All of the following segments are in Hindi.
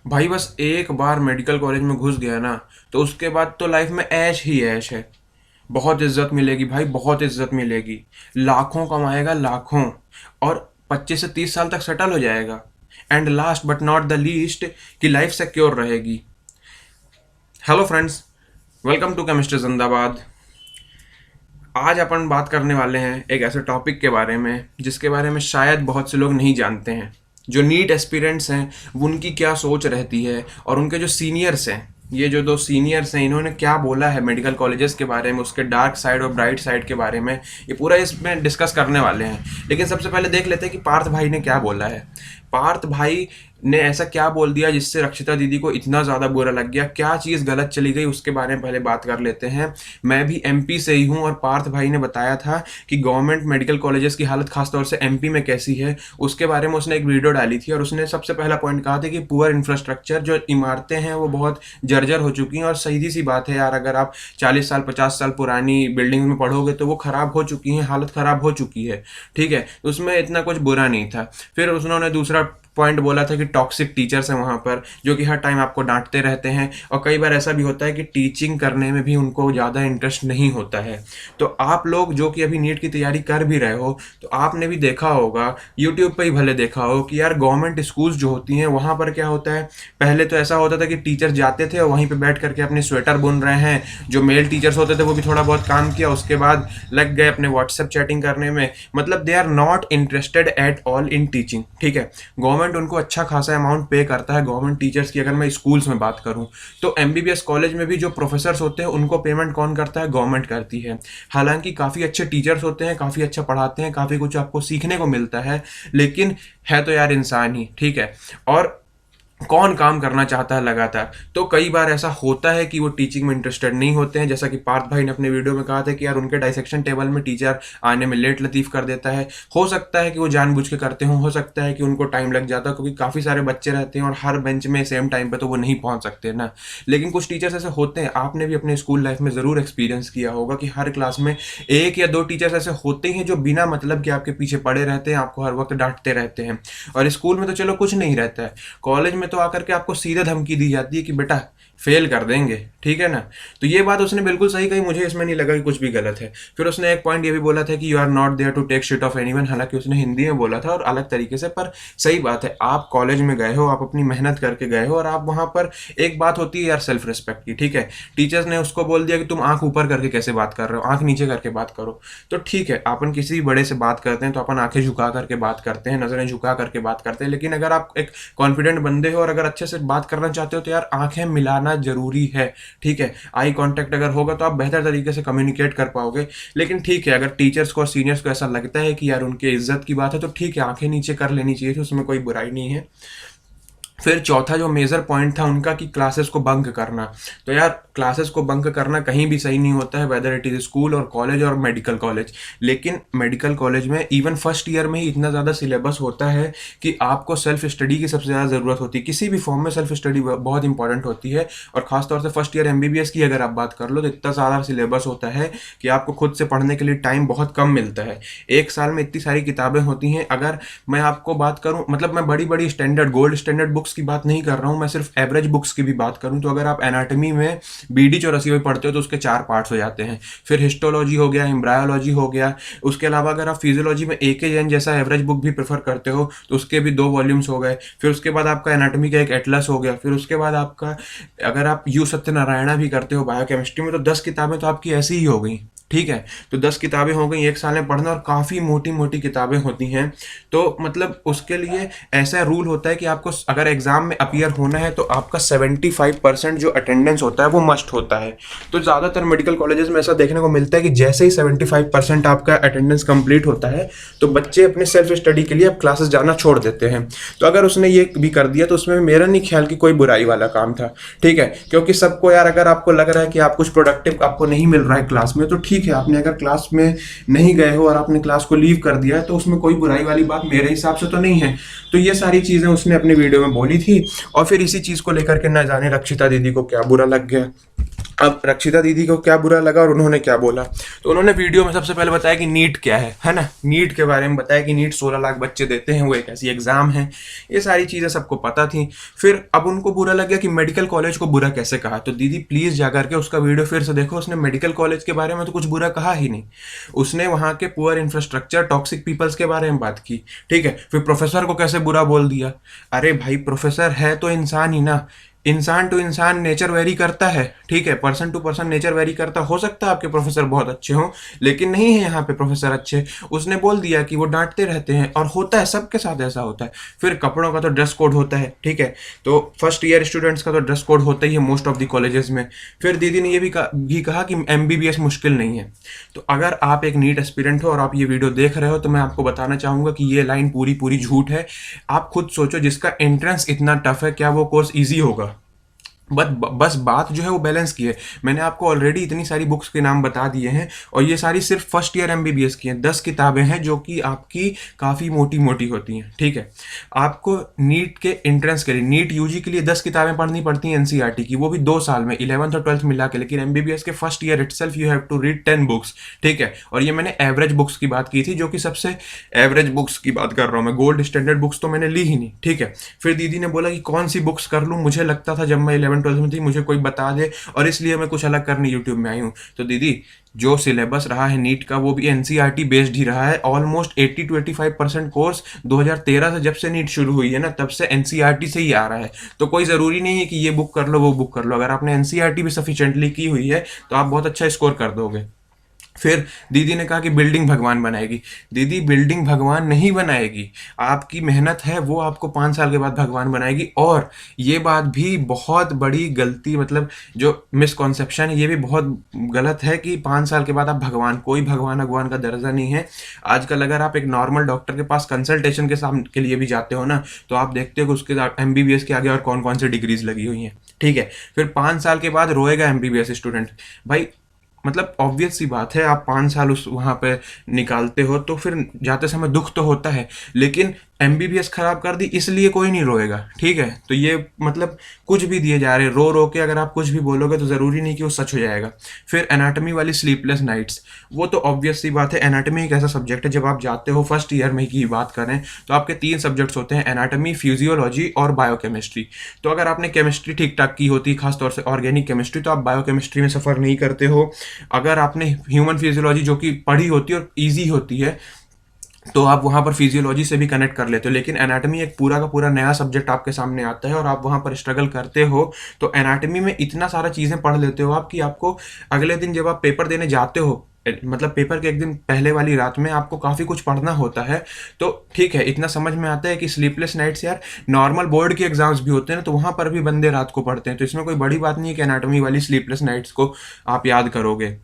भाई बस एक बार मेडिकल कॉलेज में घुस गया ना, तो उसके बाद तो लाइफ में ऐश ही ऐश है। बहुत इज्जत मिलेगी भाई, बहुत इज्जत मिलेगी। लाखों कमाएगा, लाखों। और 25 से 30 साल तक सेटल हो जाएगा। And last but not the least, कि लाइफ सिक्योर रहेगी। Hello friends, welcome to chemistry जिंदाबाद। आज अपन बात करने वाले हैं एक ऐसे टॉपिक के बारे में जिसके बारे में शायद बहुत से लोग नहीं जानते हैं। जो नीट एस्पिरेंट्स हैं, वो उनकी क्या सोच रहती है, और उनके जो सीनियर्स हैं, ये जो दो सीनियर्स हैं, इन्होंने क्या बोला है मेडिकल कॉलेजेस के बारे में, उसके डार्क साइड और ब्राइट साइड के बारे में, ये पूरा इसमें डिस्कस करने वाले हैं। लेकिन सबसे पहले देख लेते हैं कि पार्थ भाई ने क्या बोला है। पार्थ भाई ने ऐसा क्या बोल दिया जिससे रक्षिता दीदी को इतना ज़्यादा बुरा लग गया, क्या चीज़ गलत चली गई, उसके बारे में पहले बात कर लेते हैं। मैं भी एमपी से ही हूँ, और पार्थ भाई ने बताया था कि गवर्नमेंट मेडिकल कॉलेजेस की हालत खासतौर से एमपी में कैसी है, उसके बारे में उसने एक वीडियो डाली थी। और उसने सबसे पहला पॉइंट कहा था कि पुअर इंफ्रास्ट्रक्चर, जो इमारतें हैं वो बहुत जर्जर हो चुकी हैं। और सीधी सी बात है यार, अगर आप 40 साल 50 साल पुरानी बिल्डिंग में पढ़ोगे तो वो ख़राब हो चुकी हैं, हालत ख़राब हो चुकी है। ठीक है, तो उसमें इतना कुछ बुरा नहीं था। फिर उन्होंने दूसरा पॉइंट बोला था कि टॉक्सिक टीचर्स हैं वहाँ पर, जो कि हर टाइम आपको डांटते रहते हैं, और कई बार ऐसा भी होता है कि टीचिंग करने में भी उनको ज़्यादा इंटरेस्ट नहीं होता है। तो आप लोग जो कि अभी नीट की तैयारी कर भी रहे हो, तो आपने भी देखा होगा, यूट्यूब पे ही भले देखा हो, कि यार गवर्नमेंट स्कूल्स जो होती हैं वहाँ पर क्या होता है। पहले तो ऐसा होता था कि टीचर जाते थे और वहीं पर बैठ करके अपने स्वेटर बुन रहे हैं। जो मेल टीचर्स होते थे वो भी थोड़ा बहुत काम किया, उसके बाद लग गए अपने व्हाट्सएप चैटिंग करने में। मतलब they are not interested at all in teaching. ठीक है, गवर्नमेंट उनको अच्छा खासा अमाउंट पे करता है गवर्नमेंट टीचर्स की। अगर मैं स्कूल्स में बात करूं, तो एमबीबीएस कॉलेज में भी जो प्रोफेसर्स होते हैं उनको पेमेंट कौन करता है? गवर्नमेंट करती है। हालांकि काफ़ी अच्छे टीचर्स होते हैं, काफ़ी अच्छा पढ़ाते हैं, काफ़ी कुछ आपको सीखने को मिलता है, लेकिन है तो यार इंसान ही। ठीक है, और कौन काम करना चाहता है लगातार? तो कई बार ऐसा होता है कि वो टीचिंग में इंटरेस्टेड नहीं होते हैं, जैसा कि पार्थ भाई ने अपने वीडियो में कहा था कि यार उनके डाइसेक्शन टेबल में टीचर आने में लेट लतीफ़ कर देता है। हो सकता है कि वो जानबूझ के करते हों, हो सकता है कि उनको टाइम लग जाता है, क्योंकि काफ़ी सारे बच्चे रहते हैं और हर बेंच में सेम टाइम पे तो वो नहीं पहुंच सकते ना। लेकिन कुछ टीचर्स ऐसे होते हैं, आपने भी अपने स्कूल लाइफ में ज़रूर एक्सपीरियंस किया होगा कि हर क्लास में एक या दो टीचर्स ऐसे होते हैं जो बिना मतलब के आपके पीछे पड़े रहते हैं, आपको हर वक्त डांटते रहते हैं। और स्कूल में तो चलो कुछ नहीं रहता है, कॉलेज में तो आकर के आपको सीधे धमकी दी जाती है कि बेटा फेल कर देंगे। ठीक है ना? तो ये बात उसने बिल्कुल सही कही, मुझे इसमें नहीं लगा कि कुछ भी गलत है। फिर उसने एक पॉइंट ये भी बोला था कि you are not there to take shit of anyone. हालांकि उसने हिंदी में बोला था और अलग तरीके से, पर सही बात है। आप कॉलेज में गए हो, आप अपनी मेहनत करके गए हो, और आप वहां पर, एक बात होती है यार सेल्फ रिस्पेक्ट की। ठीक है, टीचर्स ने उसको बोल दिया कि तुम आंख ऊपर करके कैसे बात कर रहे हो, आंख नीचे करके बात करो। तो ठीक है, अपन किसी भी बड़े से बात करते हैं तो अपन आंखें झुका करके बात करते हैं, नजरें झुका करके बात करते हैं। लेकिन अगर आप एक कॉन्फिडेंट बंदे हो और अगर अच्छे से बात करना चाहते हो, तो यार आंखें मिलाना जरूरी है। ठीक है, आई कांटेक्ट अगर होगा तो आप बेहतर तरीके से कम्युनिकेट कर पाओगे। लेकिन ठीक है, अगर टीचर्स को और सीनियर्स को ऐसा लगता है कि यार उनके इज्जत की बात है, तो ठीक है, आंखें नीचे कर लेनी चाहिए थी, उसमें कोई बुराई नहीं है। फिर चौथा जो मेजर पॉइंट था उनका, कि क्लासेस को बंक करना। तो यार क्लासेस को बंक करना कहीं भी सही नहीं होता है, वेदर इट इज स्कूल और कॉलेज और मेडिकल कॉलेज। लेकिन मेडिकल कॉलेज में इवन फर्स्ट ईयर में ही इतना ज़्यादा सिलेबस होता है कि आपको सेल्फ स्टडी की सबसे ज़्यादा ज़रूरत होती है। किसी भी फॉर्म में सेल्फ स्टडी बहुत इंपॉर्टेंट होती है, और खासतौर से फर्स्ट ईयर एमबीबीएस की अगर आप बात कर लो, तो इतना ज़्यादा सिलेबस होता है कि आपको खुद से पढ़ने के लिए टाइम बहुत कम मिलता है। एक साल में इतनी सारी किताबें होती हैं। अगर मैं आपको बात करूं, मतलब मैं बड़ी बड़ी स्टैंडर्ड गोल्ड स्टैंडर्ड बुक्स की बात नहीं कर रहा हूं, मैं सिर्फ एवरेज बुक्स की भी बात करूं, तो अगर आप एनाटॉमी में बीडी चौरसिया पढ़ते हो तो उसके 4 पार्ट्स हो जाते हैं। फिर हिस्टोलॉजी हो गया, एम्ब्रायोलॉजी हो गया। उसके अलावा अगर आप फिजियोलॉजी में ए के जैन जैसा एवरेज बुक भी प्रेफर करते हो तो उसके भी 2 वॉल्यूम्स हो गए। फिर उसके बाद आपका एनाटॉमी का एक एटलस हो गया। फिर उसके बाद आपका, अगर आप यू सत्यनारायणा भी करते हो बायोकेमिस्ट्री में, तो 10 किताबें तो आपकी ऐसी ही हो गई। ठीक है, तो 10 किताबें हो गई एक साल में पढ़ना, और काफ़ी मोटी मोटी किताबें होती हैं। तो मतलब उसके लिए ऐसा रूल होता है कि आपको अगर एग्जाम में अपीयर होना है तो आपका 75% जो अटेंडेंस होता है वो मस्ट होता है। तो ज़्यादातर मेडिकल कॉलेजेस में ऐसा देखने को मिलता है कि जैसे ही 75% आपका अटेंडेंस कंप्लीट होता है, तो बच्चे अपने सेल्फ स्टडी के लिए अब क्लासेस जाना छोड़ देते हैं। तो अगर उसने ये भी कर दिया तो उसमें मेरा नहीं ख्याल कि कोई बुराई वाला काम था। ठीक है, क्योंकि सबको यार, अगर आपको लग रहा है कि आप कुछ प्रोडक्टिव आपको नहीं मिल रहा है क्लास में, तो ठीक है, आपने अगर क्लास में नहीं गए हो और आपने क्लास को लीव कर दिया है, तो उसमें कोई बुराई वाली बात मेरे हिसाब से तो नहीं है। तो ये सारी चीजें उसने अपनी वीडियो में बोली थी, और फिर इसी चीज को लेकर के ना जाने रक्षिता दीदी को क्या बुरा लग गया। अब रक्षिता दीदी को क्या बुरा लगा और उन्होंने क्या बोला, तो उन्होंने वीडियो में सबसे पहले बताया कि नीट क्या है ना, नीट के बारे में बताया कि नीट 16 लाख बच्चे देते हैं, वो एक ऐसी एग्जाम है। ये सारी चीज़ें सबको पता थी। फिर अब उनको बुरा लग गया कि मेडिकल कॉलेज को बुरा कैसे कहा, तो दीदी प्लीज़ जाकर के उसका वीडियो फिर से देखो, उसने मेडिकल कॉलेज के बारे में तो कुछ बुरा कहा ही नहीं। उसने वहाँ के पुअर इंफ्रास्ट्रक्चर, टॉक्सिक पीपल्स के बारे में बात की, ठीक है। फिर प्रोफेसर को कैसे बुरा बोल दिया। अरे भाई प्रोफेसर है तो इंसान ही ना, इंसान टू इंसान नेचर वेरी करता है, ठीक है, person to person nature vary करता। हो सकता है आपके प्रोफेसर बहुत अच्छे हों, लेकिन नहीं है यहाँ पे प्रोफेसर अच्छे। उसने बोल दिया कि वो डांटते रहते हैं, और होता है सबके साथ ऐसा होता है। फिर कपड़ों का तो ड्रेस कोड होता है, ठीक है, तो फर्स्ट ईयर स्टूडेंट्स का तो ड्रेस कोड होता ही है मोस्ट ऑफ द कॉलेजेस में। फिर दीदी ने ये भी कहा कि MBBS मुश्किल नहीं है। तो अगर आप एक नीट एस्पिरेंट हो और आप ये वीडियो देख रहे हो, तो मैं आपको बताना चाहूँगा कि ये लाइन पूरी पूरी झूठ है। आप खुद सोचो, जिसका एंट्रेंस इतना टफ है, क्या वो कोर्स ईजी होगा। बस बात जो है वो बैलेंस की है। मैंने आपको ऑलरेडी इतनी सारी बुक्स के नाम बता दिए हैं, और ये सारी सिर्फ फर्स्ट ईयर MBBS की हैं। 10 किताबें हैं जो कि आपकी काफ़ी मोटी मोटी होती हैं, ठीक है। आपको नीट के एंट्रेंस के लिए, नीट UG के लिए 10 किताबें पढ़नी पड़ती हैं NCERT की, वो भी 2 साल में, 11th और 12th मिला के। लेकिन MBBS के first year itself you have to read 10 books, ठीक है। और ये मैंने एवरेज बुक्स की बात की थी, जो कि सबसे एवरेज बुक्स की बात कर रहा हूँ मैं, गोल्ड स्टैंडर्ड बुक्स तो मैंने ली ही नहीं, ठीक है। फिर दीदी ने बोला कि कौन सी बुक्स कर लूँ, मुझे लगता था जब मैं 11th-12th में थी मुझे कोई बता दे, और इसलिए मैं कुछ अलग करने यूट्यूब में आई हूँ। तो दीदी, जो सिलेबस रहा है नीट का, वो भी NCERT बेस्ड ही रहा है। ऑलमोस्ट 80-85% कोर्स 2013 से, जब से नीट शुरू हुई है ना, तब से NCERT से ही आ रहा है। तो कोई ज़रूरी नहीं है कि ये बुक कर लो वो बुक कर लो। अगर आपने NCERT भी सफिशेंटली की हुई है तो आप बहुत अच्छा स्कोर कर दोगे। फिर दीदी ने कहा कि बिल्डिंग भगवान बनाएगी। दीदी बिल्डिंग भगवान नहीं बनाएगी, आपकी मेहनत है वो आपको 5 साल के बाद भगवान बनाएगी। और ये बात भी बहुत बड़ी गलती, मतलब जो मिसकॉन्सेप्शन है, ये भी बहुत गलत है कि 5 साल के बाद आप भगवान, कोई भगवान भगवान का दर्जा नहीं है। आजकल अगर आप एक नॉर्मल डॉक्टर के पास कंसल्टेशन के लिए भी जाते हो ना, तो आप देखते हो कि उसके MBBS के आगे और कौन कौन सी डिग्रीज लगी हुई हैं, ठीक है। फिर 5 साल के बाद रोएगा MBBS स्टूडेंट। भाई मतलब ऑब्वियस सी बात है, आप 5 साल उस वहाँ पे निकालते हो तो फिर जाते समय दुख तो होता है, लेकिन MBBS खराब कर दी इसलिए कोई नहीं रोएगा, ठीक है। तो ये मतलब कुछ भी दिए जा रहे, रो रो के अगर आप कुछ भी बोलोगे तो ज़रूरी नहीं कि वो सच हो जाएगा। फिर एनाटॉमी वाली स्लीपलेस नाइट्स, वो तो ऑब्वियस सी बात है। एनाटॉमी एक ऐसा सब्जेक्ट है, जब आप जाते हो फर्स्ट ईयर में की बात करें तो आपके 3 सब्जेक्ट्स होते हैं, एनाटॉमी, फिजियोलॉजी और बायोकेमिस्ट्री। तो अगर आपने केमिस्ट्री ठीक ठाक की होती, खासतौर से ऑर्गेनिक केमिस्ट्री, तो आप बायोकेमिस्ट्री में सफ़र नहीं करते हो। अगर आपने ह्यूमन फिजियोलॉजी जो कि पढ़ी होती है और ईजी होती है, तो आप वहाँ पर फिजियोलॉजी से भी कनेक्ट कर लेते हो। लेकिन एनाटॉमी एक पूरा का पूरा नया सब्जेक्ट आपके सामने आता है और आप वहाँ पर स्ट्रगल करते हो। तो एनाटॉमी में इतना सारा चीज़ें पढ़ लेते हो आप कि आपको अगले दिन जब आप पेपर देने जाते हो, मतलब पेपर के एक दिन पहले वाली रात में आपको काफ़ी कुछ पढ़ना होता है। तो ठीक है, इतना समझ में आता है कि स्लीपलेस नाइट्स, यार नॉर्मल बोर्ड के एग्जाम्स भी होते हैं ना, तो वहाँ पर भी बंदे रात को पढ़ते हैं। तो इसमें कोई बड़ी बात नहीं है कि एनाटॉमी वाली स्लीपलेस नाइट्स को आप याद करोगे,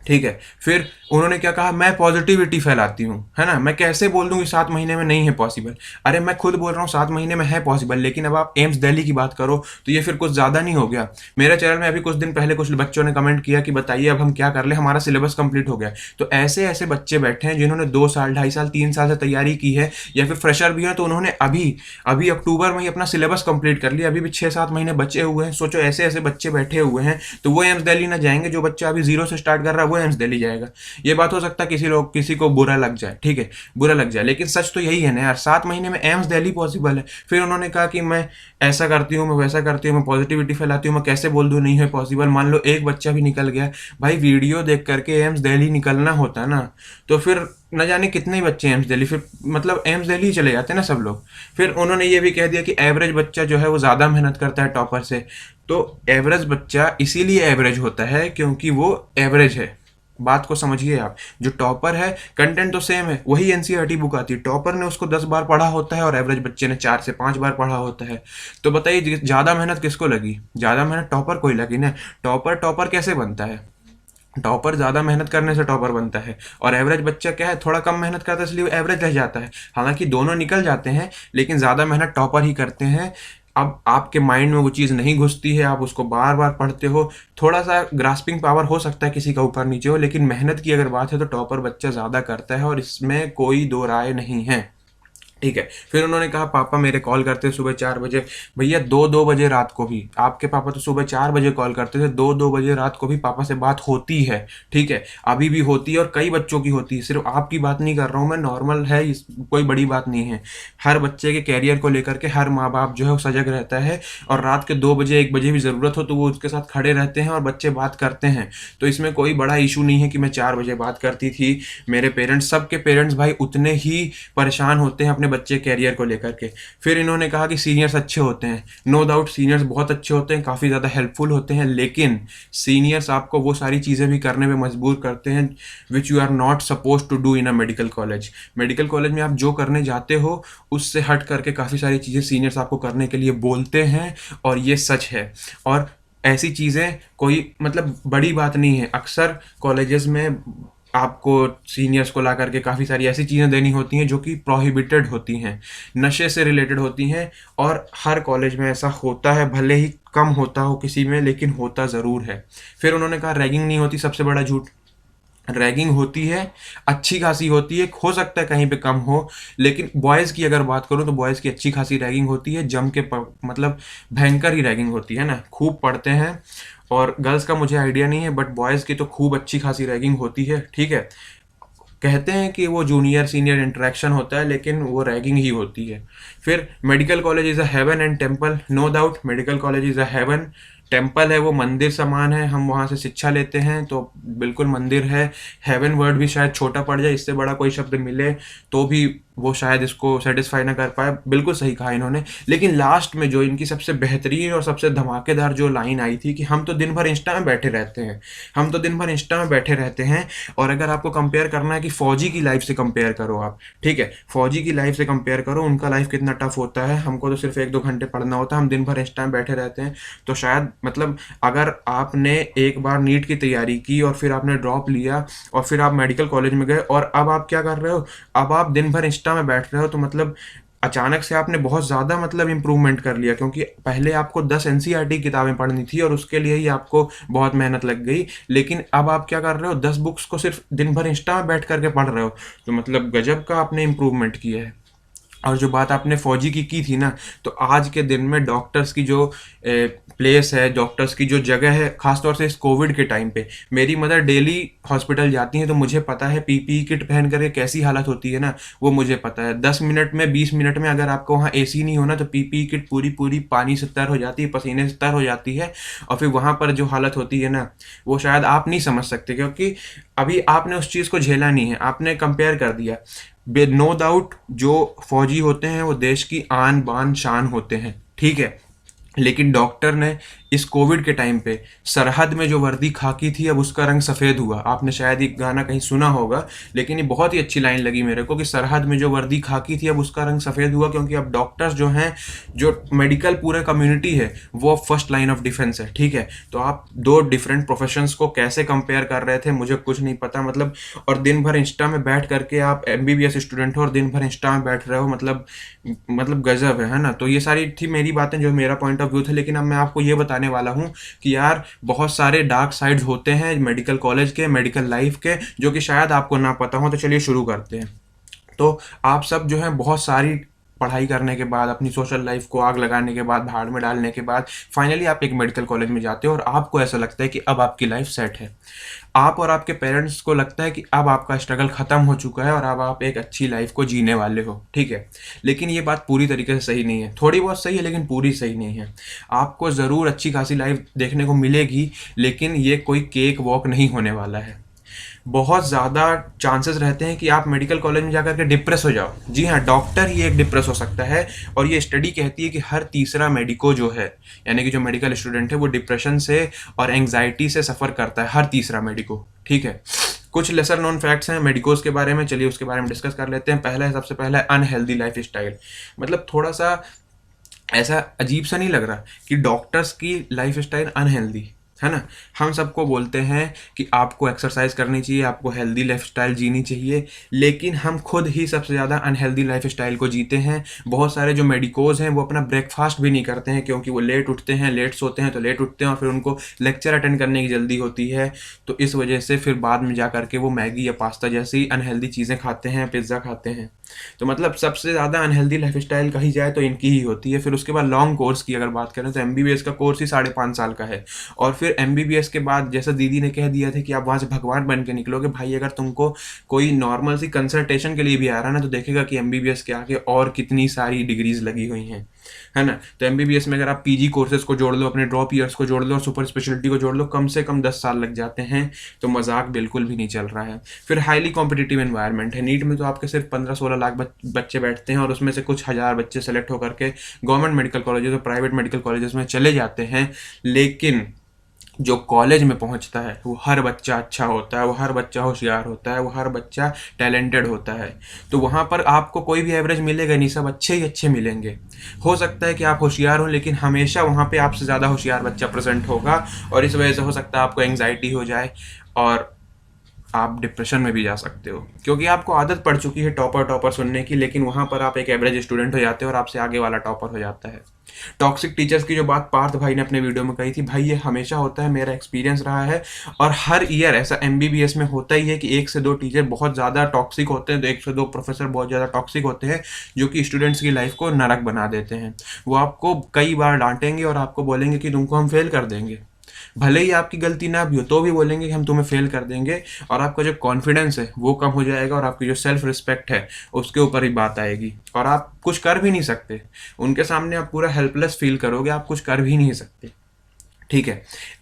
ठीक है। फिर उन्होंने क्या कहा, मैं पॉजिटिविटी फैलाती हूँ, है ना। मैं कैसे बोल दूँ कि 7 महीने में नहीं है पॉसिबल। अरे मैं खुद बोल रहा हूँ 7 महीने में है पॉसिबल, लेकिन अब आप एम्स दिल्ली की बात करो तो ये फिर कुछ ज़्यादा नहीं हो गया। मेरे चैनल में अभी कुछ दिन पहले कुछ बच्चों ने कमेंट किया कि बताइए अब हम क्या कर लें, हमारा सिलेबस कंप्लीट हो गया। तो ऐसे ऐसे बच्चे बैठे हैं जिन्होंने 2 साल, 2.5 साल, 3 साल से तैयारी की है, या फिर फ्रेशर भी हैं, तो उन्होंने अभी अभी अक्टूबर में ही अपना सिलेबस कंप्लीट कर लिया। अभी भी 6-7 महीने बचे हुए हैं। सोचो ऐसे ऐसे बच्चे बैठे हुए हैं, तो वो एम्स दिल्ली ना जाएंगे। जो बच्चा अभी 0 से स्टार्ट कर रहा है वो एम्स दिल्ली जाएगा। ये बात हो सकता है किसी को बुरा लग जाए, ठीक है, बुरा लग जाए, लेकिन सच तो यही है ना यार। 7 महीने में एम्स दिल्ली पॉसिबल है। फिर उन्होंने कहा कि मैं ऐसा करती हूँ, मैं वैसा करती हूँ, मैं पॉजिटिविटी फैलाती हूँ, मैं कैसे बोल दूँ नहीं है पॉसिबल। मान लो एक बच्चा भी निकल गया, भाई वीडियो देख करके एम्स दिल्ली निकलना होता है ना, तो फिर न जाने कितने ही बच्चे एम्स दिल्ली, फिर मतलब एम्स दिल्ली ही चले जाते हैं ना सब लोग। फिर उन्होंने ये भी कह दिया कि एवरेज बच्चा जो है वो ज़्यादा मेहनत करता है टॉपर से। तो एवरेज बच्चा इसीलिए एवरेज होता है क्योंकि वो एवरेज है। बात को समझिए आप। जो टॉपर है, कंटेंट तो सेम है, वही NCERT बुक आती है, टॉपर ने उसको 10 बार पढ़ा होता है और एवरेज बच्चे ने 4 से 5 बार पढ़ा होता है। तो बताइए ज़्यादा मेहनत किसको लगी? ज़्यादा मेहनत टॉपर को ही लगी ना। टॉपर कैसे बनता है? टॉपर ज़्यादा मेहनत करने से टॉपर बनता है, और एवरेज बच्चा क्या है, थोड़ा कम मेहनत करता है इसलिए वो एवरेज रह जाता है। हालांकि दोनों निकल जाते हैं, लेकिन ज़्यादा मेहनत टॉपर ही करते हैं। अब आपके माइंड में वो चीज़ नहीं घुसती है, आप उसको बार बार पढ़ते हो। थोड़ा सा ग्रास्पिंग पावर हो सकता है किसी का ऊपर नीचे हो, लेकिन मेहनत की अगर बात है तो टॉपर बच्चा ज़्यादा करता है, और इसमें कोई दो राय नहीं है। ठीक है। फिर उन्होंने कहा पापा मेरे कॉल करते सुबह 4 बजे। भैया 2-2 बजे रात को भी आपके पापा तो सुबह 4 बजे कॉल करते थे, 2-2 बजे रात को भी पापा से बात होती है। ठीक है, अभी भी होती है और कई बच्चों की होती है, सिर्फ आपकी बात नहीं कर रहा हूँ मैं, नॉर्मल है, कोई बड़ी बात नहीं है। हर बच्चे के कैरियर को लेकर के हर माँ बाप जो है वो सजग रहता है, और रात के 2 बजे 1 बजे भी ज़रूरत हो तो वो उसके साथ खड़े रहते हैं और बच्चे बात करते हैं। तो इसमें कोई बड़ा इशू नहीं है कि मैं 4 बजे बात करती थी। मेरे पेरेंट्स, सबके पेरेंट्स भाई उतने ही परेशान होते हैं अपने बच्चे कैरियर को लेकर के। फिर इन्होंने कहा कि सीनियर्स अच्छे होते हैं, नो डाउट सीनियर्स बहुत अच्छे होते हैं, काफ़ी ज़्यादा हेल्पफुल होते हैं, लेकिन सीनियर्स आपको वो सारी चीज़ें भी करने में मजबूर करते हैं which you are not suppose to do in a medical college. Medical college में आप जो करने जाते हो उससे हट करके काफ़ी सारी चीज़ें सीनियर्स आपको करने के लिए बोलते हैं, और ये सच है। और ऐसी चीज़ें कोई मतलब बड़ी बात नहीं है। अक्सर कॉलेजेस में आपको सीनियर्स को ला करके काफ़ी सारी ऐसी चीज़ें देनी होती हैं जो कि प्रोहिबिटेड होती हैं, नशे से रिलेटेड होती हैं, और हर कॉलेज में ऐसा होता है, भले ही कम होता हो किसी में, लेकिन होता ज़रूर है। फिर उन्होंने कहा रैगिंग नहीं होती, सबसे बड़ा झूठ। रैगिंग होती है, अच्छी खासी होती है, हो सकता है कहीं पे कम हो, लेकिन बॉयज़ की अगर बात करूँ तो बॉयज़ की अच्छी खासी रैगिंग होती है, जम के मतलब भयंकर ही रैगिंग होती है ना, खूब पढ़ते हैं। और गर्ल्स का मुझे आइडिया नहीं है, बट बॉयज़ की तो खूब अच्छी खासी रैगिंग होती है। ठीक है, कहते हैं कि वो जूनियर सीनियर इंटरेक्शन होता है, लेकिन वो रैगिंग ही होती है। फिर medical college is a heaven and temple, no doubt medical college is a heaven. Temple है, वो मंदिर समान है, हम वहाँ से शिक्षा लेते हैं तो बिल्कुल मंदिर है। हेवन वर्ड भी शायद छोटा पड़ जाए, इससे बड़ा कोई शब्द मिले तो भी वो शायद इसको सेटिस्फाई ना कर पाए। बिल्कुल सही कहा इन्होंने। लेकिन लास्ट में जो इनकी सबसे बेहतरीन और सबसे धमाकेदार जो लाइन आई थी कि हम तो दिन भर इंस्टा में बैठे रहते हैं, हम तो दिन भर इंस्टा में बैठे रहते हैं, और अगर आपको कंपेयर करना है कि फौजी की लाइफ से कंपेयर करो आप, ठीक है, फौजी की लाइफ से कंपेयर करो, उनका लाइफ कितना टफ होता है, हमको तो सिर्फ 1-2 घंटे पढ़ना होता है, हम दिन भर इंस्टा में बैठे रहते हैं। तो शायद मतलब अगर आपने एक बार नीट की तैयारी की और फिर आपने ड्रॉप लिया और फिर आप मेडिकल कॉलेज में गए और अब आप क्या कर रहे हो, अब आप दिन भर इंस्टा में बैठ रहे हो, तो मतलब अचानक से आपने बहुत ज़्यादा मतलब इम्प्रूवमेंट कर लिया, क्योंकि पहले आपको 10 एनसीईआरटी किताबें पढ़नी थी और उसके लिए ही आपको बहुत मेहनत लग गई, लेकिन अब आप क्या कर रहे हो, 10 बुक्स को सिर्फ दिन भर इंस्टा में बैठ करके पढ़ रहे हो। तो मतलब गजब का आपने इम्प्रूवमेंट किया है। और जो बात आपने फौजी की थी ना, तो आज के दिन में डॉक्टर्स की जो प्लेस है, डॉक्टर्स की जो जगह है, खासतौर से इस कोविड के टाइम पे, मेरी मदर डेली हॉस्पिटल जाती हैं तो मुझे पता है पीपीई किट पहन करके कैसी हालत होती है ना, वो मुझे पता है। 10 मिनट में 20 मिनट में अगर आपको वहाँ एसी नहीं होना तो पीपीई किट पूरी पूरी पानी से तर हो जाती है, पसीने से तर हो जाती है, और फिर वहाँ पर जो हालत होती है ना, वो शायद आप नहीं समझ सकते, क्योंकि अभी आपने उस चीज़ को झेला नहीं है, आपने कंपेयर कर दिया। नो डाउट जो फौजी होते हैं वो देश की आन बान शान होते हैं, ठीक है, लेकिन डॉक्टर ने इस कोविड के टाइम पे सरहद में जो वर्दी खाकी थी अब उसका रंग सफ़ेद हुआ। आपने शायद ये गाना कहीं सुना होगा, लेकिन ये बहुत ही अच्छी लाइन लगी मेरे को कि सरहद में जो वर्दी खाकी थी अब उसका रंग सफ़ेद हुआ, क्योंकि अब डॉक्टर्स जो हैं, जो मेडिकल पूरा कम्युनिटी है, वो अब फर्स्ट लाइन ऑफ डिफेंस है। ठीक है, तो आप दो डिफरेंट प्रोफेशंस को कैसे कंपेयर कर रहे थे मुझे कुछ नहीं पता, मतलब। और दिन भर इंस्टा में बैठ करके आप एमबीबीएस स्टूडेंट हो और दिन भर इंस्टा में बैठ रहे हो, मतलब गजब है ना। तो ये सारी थी मेरी बातें, जो मेरा पॉइंट ऑफ व्यू था, लेकिन अब मैं आपको ये बताने वाला हूँ कि यार बहुत सारे डार्क साइड्स होते हैं मेडिकल कॉलेज के, मेडिकल लाइफ के, जो कि शायद आपको ना पता हो। तो चलिए शुरू करते हैं। तो आप सब जो है बहुत सारी पढ़ाई करने के बाद, अपनी सोशल लाइफ को आग लगाने के बाद, भाड़ में डालने के बाद, फाइनली आप एक मेडिकल कॉलेज में जाते हो और आपको ऐसा लगता है कि अब आपकी लाइफ सेट है। आप और आपके पेरेंट्स को लगता है कि अब आपका स्ट्रगल ख़त्म हो चुका है और अब आप एक अच्छी लाइफ को जीने वाले हो, ठीक है। लेकिन ये बात पूरी तरीके से सही नहीं है, थोड़ी बहुत सही है लेकिन पूरी सही नहीं है। आपको ज़रूर अच्छी खासी लाइफ देखने को मिलेगी, लेकिन ये कोई केक वॉक नहीं होने वाला है। बहुत ज़्यादा चांसेस रहते हैं कि आप मेडिकल कॉलेज में जाकर के डिप्रेस हो जाओ। जी हाँ, डॉक्टर ही एक डिप्रेस हो सकता है, और ये स्टडी कहती है कि हर तीसरा मेडिको जो है, यानी कि जो मेडिकल स्टूडेंट है, वो डिप्रेशन से और एंग्जाइटी से सफ़र करता है, हर तीसरा मेडिको, ठीक है। कुछ लेसर नोन फैक्ट्स हैं मेडिकोज के बारे में, चलिए उसके बारे में डिस्कस कर लेते हैं। पहला है, सबसे पहला है अनहेल्दी लाइफ स्टाइल। मतलब थोड़ा सा ऐसा अजीब सा नहीं लग रहा कि डॉक्टर्स की लाइफ स्टाइल अनहेल्दी? है ना। हम सबको बोलते हैं कि आपको एक्सरसाइज करनी चाहिए, आपको हेल्दी लाइफस्टाइल जीनी चाहिए, लेकिन हम खुद ही सबसे ज़्यादा अनहेल्दी लाइफस्टाइल को जीते हैं। बहुत सारे जो मेडिकोज हैं वो अपना ब्रेकफास्ट भी नहीं करते हैं, क्योंकि वो लेट उठते हैं, लेट सोते हैं, तो लेट उठते हैं और फिर उनको लेक्चर अटेंड करने की जल्दी होती है। तो इस वजह से फिर बाद में जा करके वो मैगी या पास्ता जैसी अनहेल्दी चीज़ें खाते हैं, पिज़्ज़ा खाते हैं। तो मतलब सबसे ज़्यादा अनहेल्दी लाइफस्टाइल कही जाए तो इनकी ही होती है। फिर उसके बाद लॉन्ग कोर्स की अगर बात करें तो एमबीबीएस का कोर्स ही 5.5 साल का है। और फिर एमबीबीएस के बाद जैसा दीदी ने कह दिया था कि आप वहाँ से भगवान बन के निकलोगे, भाई अगर तुमको कोई नॉर्मल सी कंसल्टेशन के लिए भी आ रहा है ना, तो देखेगा कि एमबीबीएस के आगे और कितनी सारी डिग्रीज लगी हुई हैं, है ना। तो एमबीबीएस में अगर आप पीजी कोर्सेज को जोड़ लो, अपने ड्रॉप ईयर्स को जोड़ लो और सुपर स्पेशलिटी को जोड़ लो, कम से कम 10 साल लग जाते हैं। तो मजाक बिल्कुल भी नहीं चल रहा है। फिर हाईली कॉम्पिटिटिव एनवायरनमेंट है। नीट में तो आपके सिर्फ 15-16 लाख बच्चे बैठते हैं और उसमें से कुछ हज़ार बच्चे सेलेक्ट होकर के गवर्नमेंट मेडिकल कॉलेजेस और प्राइवेट मेडिकल कॉलेजेस में चले जाते हैं। लेकिन जो कॉलेज में पहुंचता है वो हर बच्चा अच्छा होता है, वो हर बच्चा होशियार होता है, वो हर बच्चा टैलेंटेड होता है। तो वहाँ पर आपको कोई भी एवरेज मिलेगा नहीं, सब अच्छे ही अच्छे मिलेंगे। हो सकता है कि आप होशियार हो, लेकिन हमेशा वहाँ पे आपसे ज़्यादा होशियार बच्चा प्रेजेंट होगा, और इस वजह से हो सकता है आपको एंग्जाइटी हो जाए और आप डिप्रेशन में भी जा सकते हो, क्योंकि आपको आदत पड़ चुकी है टॉपर टॉपर सुनने की। लेकिन वहाँ पर आप एक एवरेज स्टूडेंट हो जाते हो और आपसे आगे वाला टॉपर हो जाता है। टॉक्सिक टीचर्स की जो बात पार्थ भाई ने अपने वीडियो में कही थी, भाई ये हमेशा होता है, मेरा एक्सपीरियंस रहा है। और हर ईयर ऐसा एमबीबीएस में होता ही है कि 1 से 2 टीचर बहुत ज़्यादा टॉक्सिक होते हैं, तो 1 से 2 प्रोफेसर बहुत ज़्यादा टॉक्सिक होते हैं, जो कि स्टूडेंट्स की लाइफ को नरक बना देते हैं। वो आपको कई बार डांटेंगे और आपको बोलेंगे कि तुमको हम फेल कर देंगे। भले ही आपकी गलती ना भी हो तो भी बोलेंगे कि हम तुम्हें फेल कर देंगे, और आपका जो कॉन्फिडेंस है वो कम हो जाएगा और आपकी जो सेल्फ रिस्पेक्ट है उसके ऊपर ही बात आएगी, और आप कुछ कर भी नहीं सकते। उनके सामने आप पूरा हेल्पलेस फील करोगे, आप कुछ कर भी नहीं सकते। ठीक है।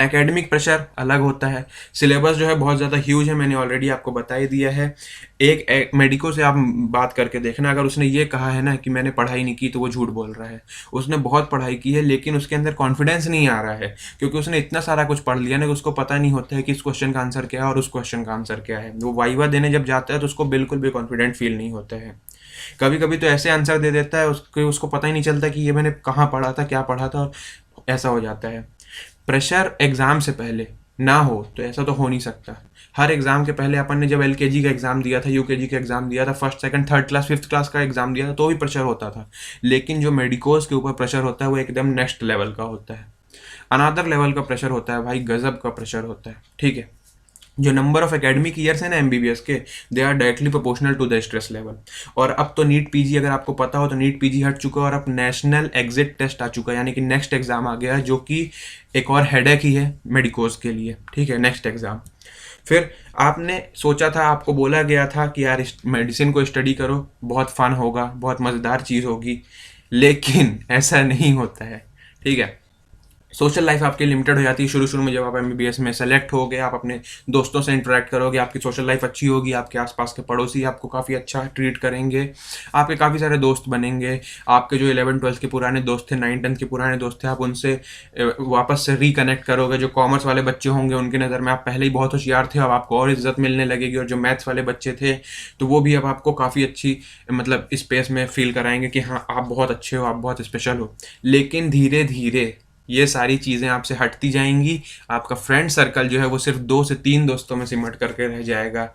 एकेडमिक प्रेशर अलग होता है। सिलेबस जो है बहुत ज़्यादा ह्यूज है, मैंने ऑलरेडी आपको बता ही दिया है। एक मेडिको से आप बात करके देखना, अगर उसने ये कहा है ना कि मैंने पढ़ाई नहीं की, तो वो झूठ बोल रहा है। उसने बहुत पढ़ाई की है, लेकिन उसके अंदर कॉन्फिडेंस नहीं आ रहा है, क्योंकि उसने इतना सारा कुछ पढ़ लिया ना कि उसको पता नहीं होता है कि इस क्वेश्चन का आंसर क्या है और उस क्वेश्चन का आंसर क्या है। वो वाइवा देने जब जाता है तो उसको बिल्कुल भी कॉन्फिडेंट फील नहीं होता है। कभी कभी तो ऐसे आंसर दे देता है उसको पता ही नहीं चलता कि ये मैंने कहाँ पढ़ा था, क्या पढ़ा था, और ऐसा हो जाता है। प्रेशर एग्ज़ाम से पहले ना हो तो ऐसा तो हो नहीं सकता। हर एग्ज़ाम के पहले अपन ने जब एलकेजी का एग्ज़ाम दिया था, यूकेजी का एग्ज़ाम दिया था, first second third class fifth class का एग्ज़ाम दिया था, तो भी प्रेशर होता था। लेकिन जो मेडिकोज के ऊपर प्रेशर होता है वो एकदम नेक्स्ट लेवल का होता है। अनादर लेवल का प्रेशर होता है भाई, गजब का प्रेशर होता है। ठीक है। जो नंबर ऑफ एकेडमिक ईयर्स है ना एमबीबीएस के, they are directly proportional to the stress level. और अब तो नीट पीजी, अगर आपको पता हो तो नीट पीजी हट चुका है और अब नेशनल एग्जिट टेस्ट आ चुका है, यानी कि नेक्स्ट एग्जाम आ गया है, जो कि एक और हेडेक ही है मेडिकोज के लिए। ठीक है, नेक्स्ट एग्जाम। फिर आपने सोचा था, आपको बोला गया था कि यार मेडिसिन को स्टडी करो, बहुत फन होगा, बहुत मज़ेदार चीज़ होगी, लेकिन ऐसा नहीं होता है। ठीक है। सोशल लाइफ आपकी लिमिटेड हो जाती है शुरू शुरू में। जब आप एमबीबीएस में सेलेक्ट हो गए, आप अपने दोस्तों से इंटरेक्ट करोगे, आपकी सोशल लाइफ अच्छी होगी, आपके आसपास के पड़ोसी आपको काफ़ी अच्छा ट्रीट करेंगे, आपके काफ़ी सारे दोस्त बनेंगे। आपके जो 11-12 के पुराने दोस्त थे, 9-10 के पुराने दोस्त थे, आप उनसे वापस से रिकनेक्ट करोगे। जो कॉमर्स वाले बच्चे होंगे उनकी नज़र में आप पहले ही बहुत होशियार थे, अब आपको और इज्जत मिलने लगेगी। और जो मैथ्स वाले बच्चे थे तो वो भी अब आपको काफ़ी अच्छी मतलब स्पेस में फील कराएंगे कि हाँ आप बहुत अच्छे हो, आप बहुत स्पेशल हो। लेकिन धीरे धीरे ये सारी चीज़ें आपसे हटती जाएंगी। आपका फ्रेंड सर्कल जो है वो सिर्फ 2 से 3 दोस्तों में सिमट करके रह जाएगा।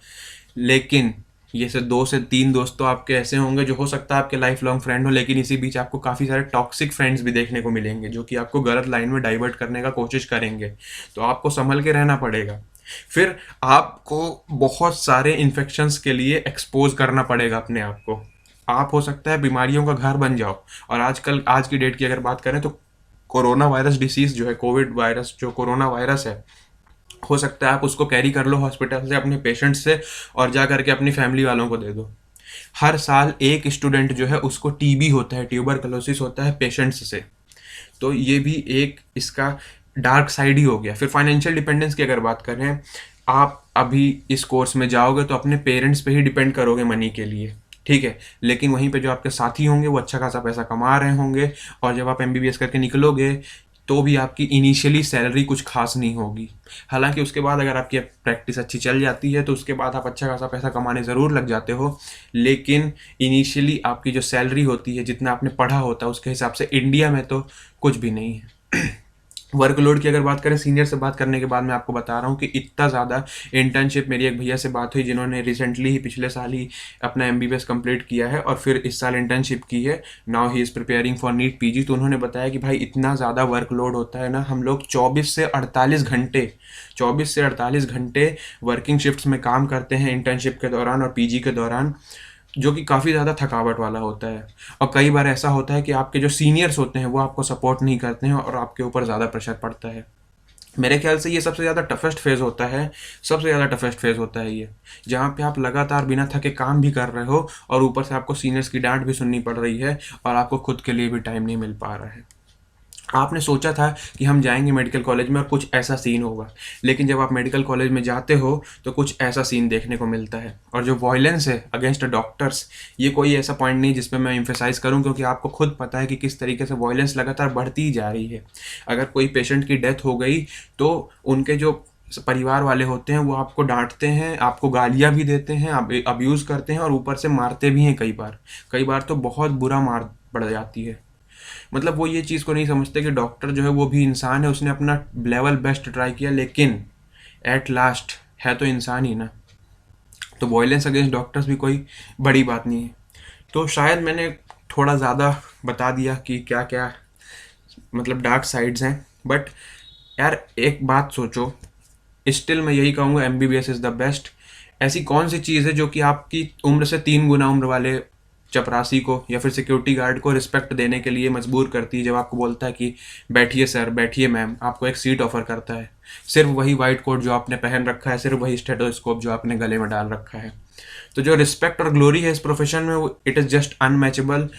लेकिन ये से 2 से 3 दोस्त तो आपके ऐसे होंगे जो हो सकता है आपके लाइफ लॉन्ग फ्रेंड हो, लेकिन इसी बीच आपको काफ़ी सारे टॉक्सिक फ्रेंड्स भी देखने को मिलेंगे, जो कि आपको गलत लाइन में डाइवर्ट करने का कोशिश करेंगे। तो आपको संभल के रहना पड़ेगा। फिर आपको बहुत सारे इन्फेक्शंस के लिए एक्सपोज करना पड़ेगा अपने आप को। आप हो सकता है बीमारियों का घर बन जाओ। और आजकल आज की डेट की अगर बात करें तो कोरोना वायरस डिसीज़ जो है, कोविड वायरस जो कोरोना वायरस है, हो सकता है आप उसको कैरी कर लो हॉस्पिटल से अपने पेशेंट से और जा करके अपनी फैमिली वालों को दे दो। हर साल एक स्टूडेंट जो है उसको टीबी होता है, ट्यूबरकुलोसिस होता है पेशेंट्स से। तो ये भी एक इसका डार्क साइड ही हो गया। फिर फाइनेंशियल डिपेंडेंस की अगर बात करें, आप अभी इस कोर्स में जाओगे तो अपने पेरेंट्स पे ही डिपेंड करोगे मनी के लिए। ठीक है। लेकिन वहीं पे जो आपके साथी होंगे वो अच्छा खासा पैसा कमा रहे होंगे, और जब आप एमबीबीएस करके निकलोगे तो भी आपकी इनिशियली सैलरी कुछ खास नहीं होगी। हालांकि उसके बाद अगर आपकी प्रैक्टिस अच्छी चल जाती है तो उसके बाद आप अच्छा खासा पैसा कमाने ज़रूर लग जाते हो, लेकिन इनिशियली आपकी जो सैलरी होती है, जितना आपने पढ़ा होता है, उसके हिसाब से इंडिया में तो कुछ भी नहीं है। वर्कलोड की अगर बात करें, सीनियर से बात करने के बाद मैं आपको बता रहा हूँ कि इतना ज़्यादा इंटर्नशिप, मेरी एक भैया से बात हुई जिन्होंने रिसेंटली ही पिछले साल ही अपना एमबीबीएस कंप्लीट किया है और फिर इस साल इंटर्नशिप की है। Now he is preparing for NEET PG. तो उन्होंने बताया कि भाई इतना ज़्यादा वर्कलोड होता है ना, हम लोग 24 से 48 घंटे वर्किंग शिफ्ट्स में काम करते हैं इंटर्नशिप के दौरान और पीजी के दौरान, जो कि काफ़ी ज़्यादा थकावट वाला होता है। और कई बार ऐसा होता है कि आपके जो सीनियर्स होते हैं वो आपको सपोर्ट नहीं करते हैं और आपके ऊपर ज़्यादा प्रेशर पड़ता है। मेरे ख्याल से ये सबसे ज़्यादा टफेस्ट फेज़ होता है, सबसे ज़्यादा टफेस्ट फेज़ होता है ये, जहाँ पे आप लगातार बिना थके काम भी कर रहे हो और ऊपर से आपको सीनियर्स की डांट भी सुननी पड़ रही है और आपको खुद के लिए भी टाइम नहीं मिल पा रहा है। आपने सोचा था कि हम जाएंगे मेडिकल कॉलेज में और कुछ ऐसा सीन होगा, लेकिन जब आप मेडिकल कॉलेज में जाते हो तो कुछ ऐसा सीन देखने को मिलता है। और जो वॉयलेंस है अगेंस्ट डॉक्टर्स, ये कोई ऐसा पॉइंट नहीं जिस पे मैं एम्फेसाइज करूं, क्योंकि आपको खुद पता है कि किस तरीके से वॉयलेंस लगातार बढ़ती ही जा रही है। अगर कोई पेशेंट की डेथ हो गई तो उनके जो परिवार वाले होते हैं वो आपको डांटते हैं, आपको गालियाँ भी देते हैं, अब्यूज़ करते हैं और ऊपर से मारते भी हैं कई बार तो बहुत बुरा मार पड़ जाती है। मतलब वो ये चीज़ को नहीं समझते कि डॉक्टर जो है वो भी इंसान है, उसने अपना लेवल बेस्ट ट्राई किया, लेकिन एट लास्ट है तो इंसान ही ना। तो वॉयलेंस अगेंस्ट डॉक्टर्स भी कोई बड़ी बात नहीं है। तो शायद मैंने थोड़ा ज़्यादा बता दिया कि क्या क्या मतलब डार्क साइड्स हैं, बट यार एक बात सोचो, स्टिल मैं यही कहूँगा एमबीबीएस इज़ द बेस्ट। ऐसी कौन सी चीज़ है जो कि आपकी उम्र से 3 गुना उम्र वाले चपरासी को या फिर सिक्योरिटी गार्ड को रिस्पेक्ट देने के लिए मजबूर करती है, जब आपको बोलता है कि बैठिए सर, बैठिए मैम, आपको एक सीट ऑफर करता है। सिर्फ वही वाइट कोट जो आपने पहन रखा है, सिर्फ वही स्टेथोस्कोप जो आपने गले में डाल रखा है। तो जो रिस्पेक्ट और ग्लोरी है इस प्रोफेशन में, वो इट इज़ जस्ट अनमैचेबल।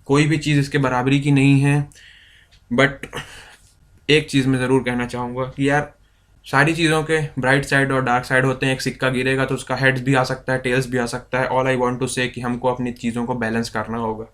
कोई भी चीज़ इसके बराबरी की नहीं है। बट एक चीज़ मैं ज़रूर कहना चाहूँगा कि यार सारी चीज़ों के ब्राइट साइड और डार्क साइड होते हैं। एक सिक्का गिरेगा तो उसका हेड्स भी आ सकता है, टेल्स भी आ सकता है। ऑल आई वांट टू से कि हमको अपनी चीज़ों को बैलेंस करना होगा।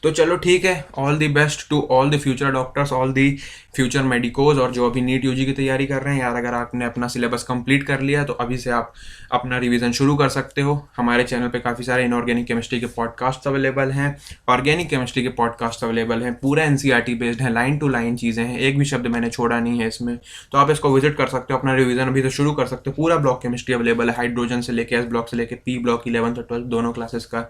तो चलो ठीक है, all the best to all the future doctors, all the future medicos, और जो अभी नीट यूजी की तैयारी कर रहे हैं यार, अगर आपने अपना सिलेबस कंप्लीट कर लिया तो अभी से आप अपना रिवीजन शुरू कर सकते हो। हमारे चैनल पे काफ़ी सारे इनऑर्गेनिक केमिस्ट्री के पॉडकास्ट अवेलेबल हैं, ऑर्गेनिक केमिस्ट्री के पॉडकास्ट अवेलेबल हैं, पूरा एनसीईआरटी बेस्ड है, लाइन टू लाइन चीज़ें हैं, एक भी शब्द मैंने छोड़ा नहीं है इसमें। तो आप इसको विजिट कर सकते हो, अपना रिवीजन अभी से शुरू कर सकते हो। पूरा ब्लॉक केमिस्ट्री अवेलेबल है, हाइड्रोजन से लेकर एस ब्लॉक से लेकर पी ब्लॉक 11th और 12th दोनों क्लासेस का।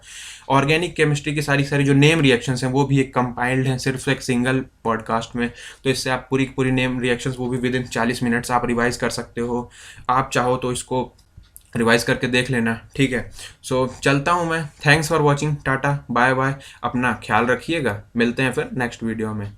ऑर्गेनिक केमिस्ट्री की सारी सारी जो नेम रिएक्शंस हैं वो भी एक कंपाइल्ड हैं सिर्फ एक सिंगल पॉडकास्ट में। तो इससे आप पूरी पूरी नेम रिएक्शंस वो भी विद इन 40 मिनट्स आप रिवाइज कर सकते हो। आप चाहो तो इसको रिवाइज करके देख लेना, ठीक है। सो चलता हूँ मैं। Thanks for watching, tata bye bye, अपना ख्याल रखिएगा, मिलते हैं फिर नेक्स्ट वीडियो में।